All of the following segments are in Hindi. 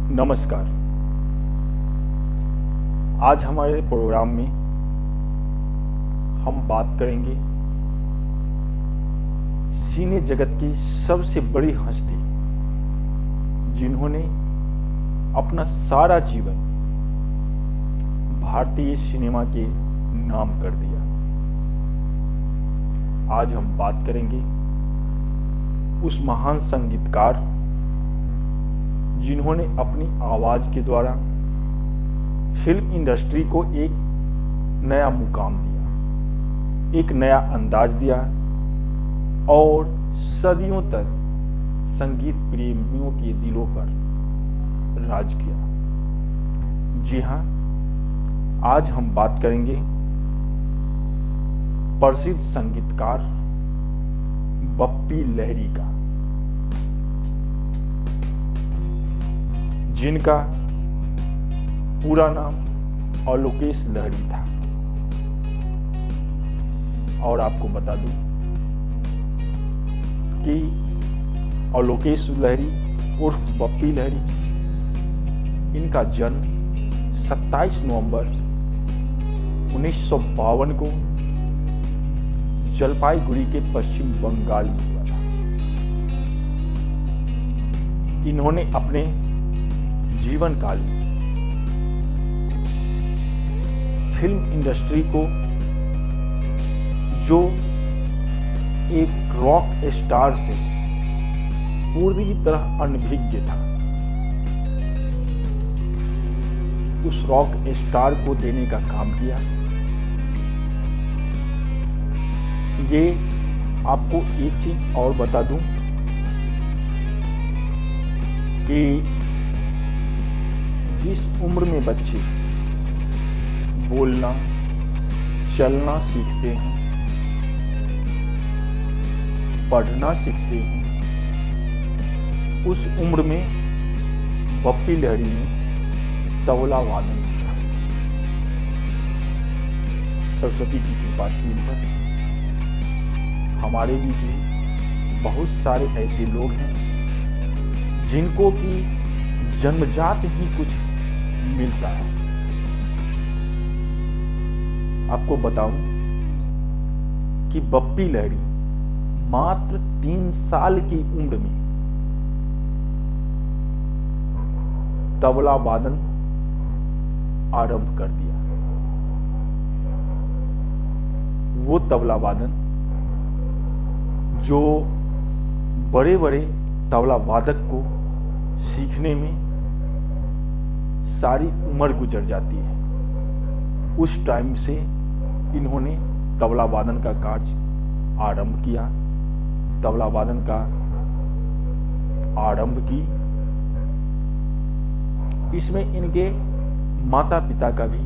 नमस्कार। आज हमारे प्रोग्राम में हम बात करेंगे सिने जगत की सबसे बड़ी हस्ती, जिन्होंने अपना सारा जीवन भारतीय सिनेमा के नाम कर दिया। आज हम बात करेंगे उस महान संगीतकार जिन्होंने अपनी आवाज के द्वारा फिल्म इंडस्ट्री को एक नया मुकाम दिया, एक नया अंदाज दिया और सदियों तक संगीत प्रेमियों के दिलों पर राज किया। जी हां, आज हम बात करेंगे प्रसिद्ध संगीतकार बप्पी लहरी का, जिनका पूरा नाम आलोकेश लहरी था। और आपको बता दूं कि आलोकेश लहरी उर्फ बप्पी लहरी, इनका जन्म 27 नवंबर 1952 को जलपाईगुड़ी के पश्चिम बंगाल में हुआ था। इन्होंने अपने जीवन काल में फिल्म इंडस्ट्री को, जो एक रॉक स्टार से पूरी तरह अनभिज्ञ था, उस रॉक स्टार को देने का काम किया। ये आपको एक चीज और बता दूं कि जिस उम्र में बच्चे बोलना चलना सीखते हैं, पढ़ना सीखते हैं, उस उम्र में बप्पी लहरी ने तबला वादन सीखा। सरस्वती की कृपा थी इन पर। हमारे बीच में बहुत सारे ऐसे लोग हैं जिनको कि जन्मजात ही कुछ मिलता है। आपको बताऊं कि बप्पी लहरी मात्र 3 साल की उम्र में तबला वादन आरंभ कर दिया। वो तबला वादन जो बड़े बड़े तबला वादक को सीखने में सारी उम्र गुजर जाती है, उस टाइम से इन्होंने तबला वादन का कार्य आरंभ किया, तबला वादन का आरंभ की। इसमें इनके माता पिता का भी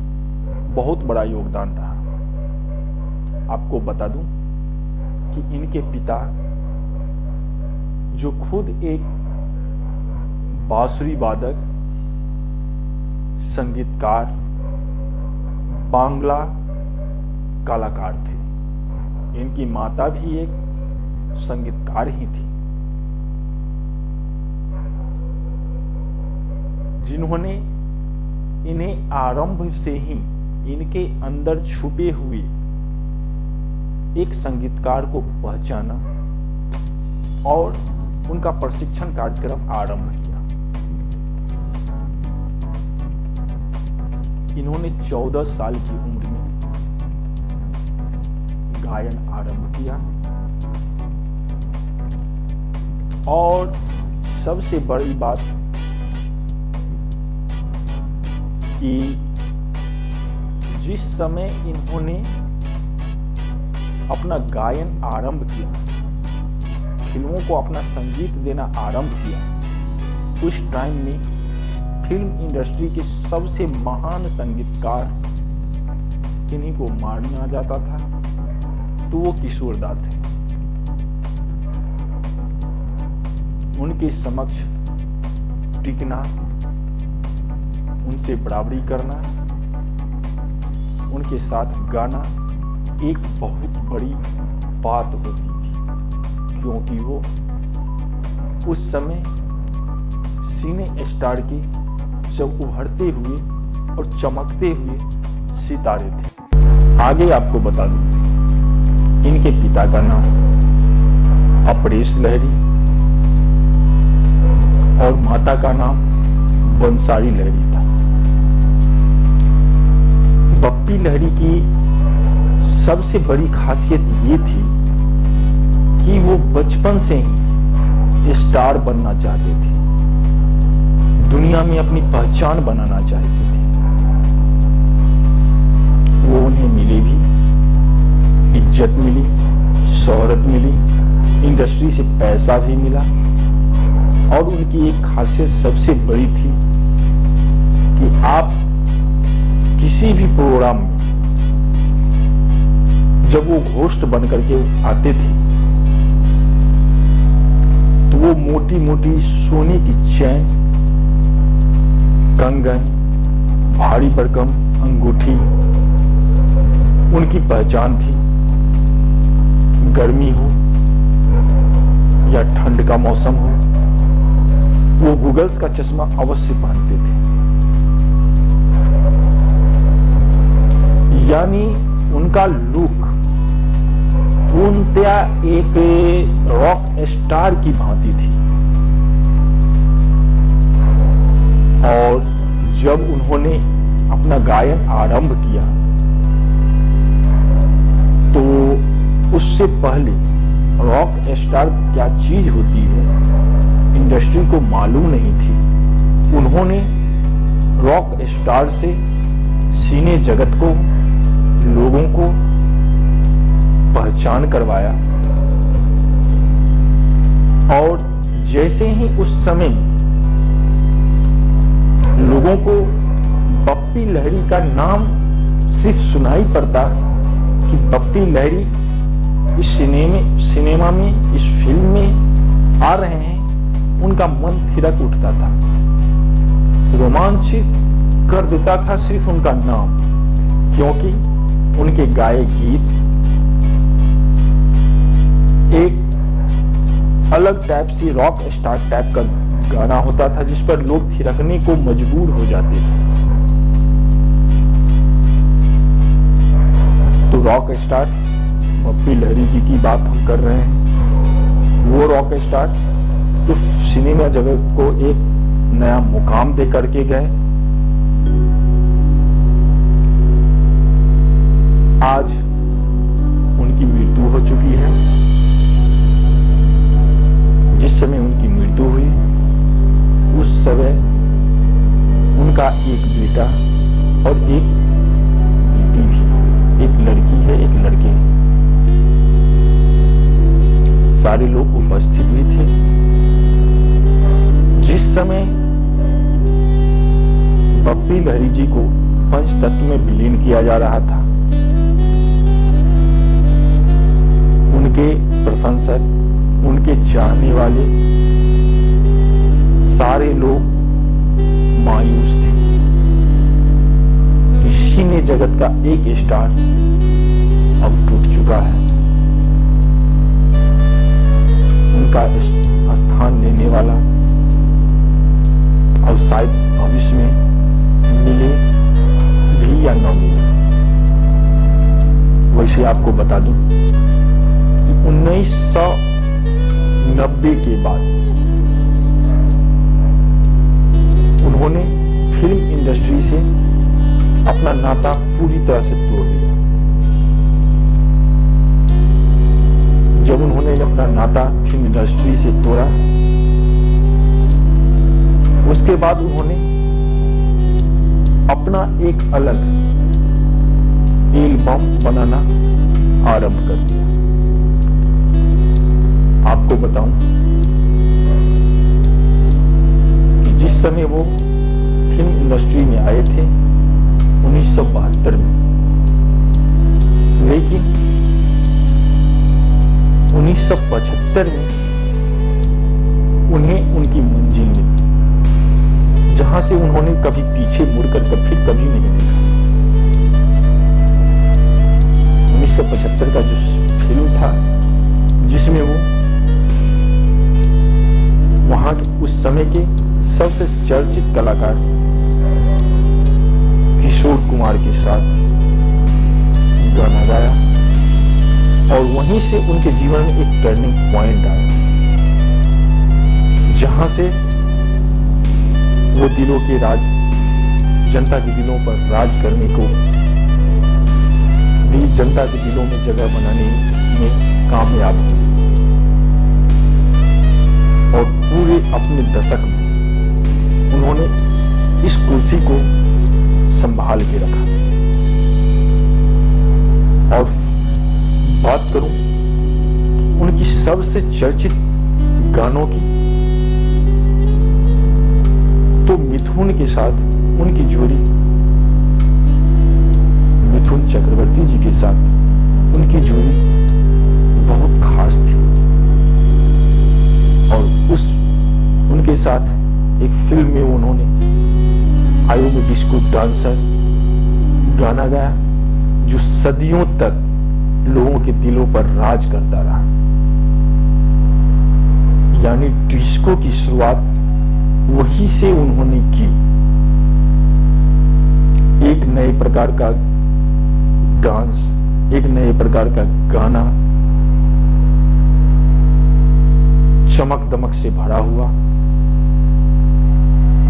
बहुत बड़ा योगदान रहा। आपको बता दूं कि इनके पिता, जो खुद एक बांसुरी वादक, संगीतकार, बांग्ला कलाकार थे, इनकी माता भी एक संगीतकार ही थी, जिन्होंने इन्हें आरंभ से ही इनके अंदर छुपे हुए एक संगीतकार को पहचाना और उनका प्रशिक्षण कार्यक्रम आरंभ किया। इन्होंने 14 साल की उम्र में गायन आरंभ किया और सबसे बड़ी बात कि जिस समय इन्होंने अपना गायन आरंभ किया, फिल्मों को अपना संगीत देना आरंभ किया, उस टाइम में फिल्म इंडस्ट्री के सबसे महान संगीतकार इन्हीं को माना जाता था, तो वो किशोर दा थे। उनके समक्ष टिकना, उनसे बराबरी करना, उनके साथ गाना एक बहुत बड़ी बात होती थी, क्योंकि वो उस समय सिने स्टार के जब उभरते हुए और चमकते हुए सितारे थे। आगे आपको बता दूं, इनके पिता का नाम अपरेश लहरी और माता का नाम बंसारी लहरी था। बप्पी लहरी की सबसे बड़ी खासियत ये थी कि वो बचपन से ही स्टार बनना चाहते थे, दुनिया में अपनी पहचान बनाना चाहते थे। वो उन्हें मिले भी, इज्जत मिली, शोहरत मिली, इंडस्ट्री से पैसा भी मिला, और उनकी एक खासियत सबसे बड़ी थी कि आप किसी भी प्रोग्राम में जब वो होस्ट बन करके आते थे तो वो मोटी मोटी सोने की चैन, कंगन, भारी भरकम अंगूठी उनकी पहचान थी। गर्मी हो या ठंड का मौसम हो, वो गूगल्स का चश्मा अवश्य पहनते थे। यानी उनका लुक पूर्णतया एक रॉक स्टार की भांति थी। और जब उन्होंने अपना गायन आरंभ किया तो उससे पहले रॉक स्टार क्या चीज होती है इंडस्ट्री को मालूम नहीं थी। उन्होंने रॉक स्टार से सिने जगत को, लोगों को पहचान करवाया। और जैसे ही उस समय में लोगों को बप्पी लहरी का नाम सिर्फ सुनाई पड़ता कि बप्पी लहरी इस सिनेमा में, इस फिल्म में आ रहे हैं, उनका मन थिरक उठता था, रोमांचित कर देता था सिर्फ उनका नाम, क्योंकि उनके गाए गीत एक अलग टाइप से रॉक स्टार टाइप का गाना होता था जिस पर लोग थिरकने को मजबूर हो जाते थे। तो रॉक स्टार बप्पी लहरी जी की बात हम कर रहे हैं। वो रॉक स्टार जो सिनेमा जगत को एक नया मुकाम दे करके गए। आज उनकी मृत्यु हो चुकी है। जिस समय उनकी मृत्यु हुई उस समय उनका एक बेटा और एक बेटी भी, एक लड़की है, एक लड़के हैं। सारे लोग उपस्थित भी थे। जिस समय बप्पी लहरी जी को पंचतत्व में विलीन किया जा रहा था, उनके प्रशंसक, उनके चाहने वाले सारे लोग मायूस थे। सिने जगत का एक स्टार अब टूट चुका है। उनका स्थान लेने वाला और शायद भविष्य में मिले भी या न मिले। वैसे आपको बता दूं कि 1990 के बाद उन्होंने फिल्म इंडस्ट्री से अपना नाता पूरी तरह से तोड़ दिया। जब उन्होंने अपना नाता फिल्म इंडस्ट्री से तोड़ा, उसके बाद उन्होंने अपना एक अलग एल्बम बनाना आरंभ कर दिया। आपको बताऊं कि जिस समय वो फिल्म इंडस्ट्री में आए थे 1972 में, लेकिन 1975 में उन्हें उनकी मंजिल मिली, जहां से उन्होंने कभी पीछे मुड़कर फिर कभी नहीं देखा। वहीं से उनके जीवन में एक टर्निंग पॉइंट आया, जहां से वो दिलों के राज, जनता के दिलों पर राज करने को, जनता के दिलों में जगह बनाने में कामयाब हुए और पूरे अपने दशक में उन्होंने इस कुर्सी को संभाल के रखा। और बात करूं उनकी सबसे चर्चित गानों की, तो मिथुन के साथ उनकी जोड़ी, मिथुन चक्रवर्ती जी के साथ उनकी जोड़ी बहुत खास थी। और उनके साथ एक फिल्म में उन्होंने I am a disco dancer गाना गाया, जो सदियों तक लोगों के दिलों पर राज करता रहा। यानी डिस्को की शुरुआत वहीं से उन्होंने की। एक नए प्रकार का डांस, एक नए प्रकार का गाना, चमक दमक से भरा हुआ,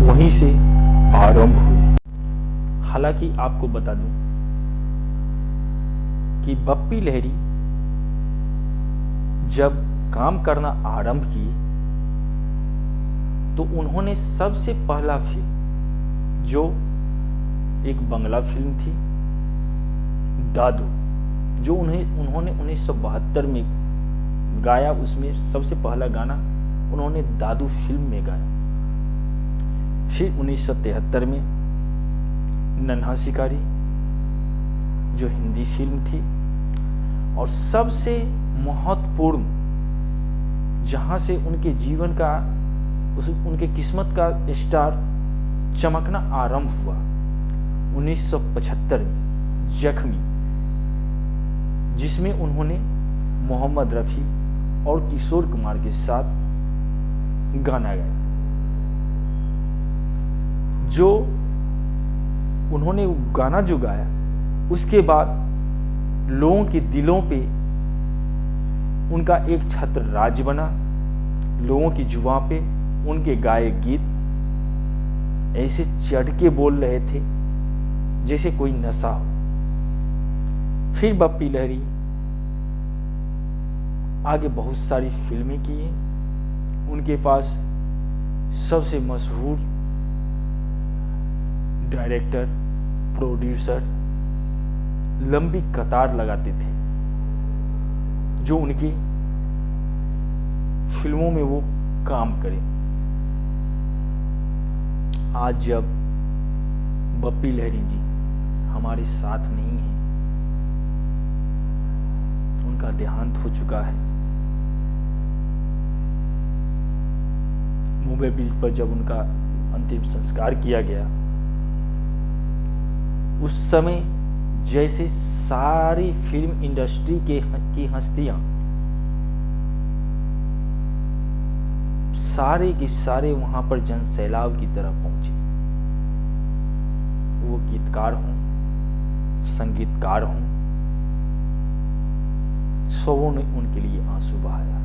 वहीं से आरंभ हुई। हालांकि आपको बता दूं कि बप्पी लहरी जब काम करना आरंभ की तो उन्होंने सबसे पहला फिल्म, जो एक बंगला फिल्म थी दादू, जो उन्होंने 1972 में गाया, उसमें सबसे पहला गाना उन्होंने दादू फिल्म में गाया। फिर 1973 में नन्हा शिकारी, जो हिंदी फिल्म थी, और सबसे महत्वपूर्ण, जहां से उनके जीवन का, उनके किस्मत का स्टार चमकना आरंभ हुआ, 1975 में जख्मी, जिसमें उन्होंने मोहम्मद रफ़ी और किशोर कुमार के साथ गाना गाया। जो उन्होंने गाना जो गाया, उसके बाद लोगों के दिलों पे उनका एक छत्र राज बना। लोगों की जुबां पे उनके गाए गीत ऐसे चढ़ के बोल रहे थे जैसे कोई नशा हो। फिर बप्पी लहरी आगे बहुत सारी फिल्में की हैं। उनके पास सबसे मशहूर डायरेक्टर, प्रोड्यूसर लंबी कतार लगाते थे, जो उनकी फिल्मों में वो काम करें। आज जब बप्पी लहरी जी हमारे साथ नहीं है, उनका देहांत हो चुका है। मुंबई बीच पर जब उनका अंतिम संस्कार किया गया, उस समय जैसे सारी फिल्म इंडस्ट्री की हस्तियां सारे के सारे वहां पर जन सैलाब की तरह पहुंचे। वो गीतकार हों, संगीतकार हों, सबों ने उनके लिए आंसू बहाया।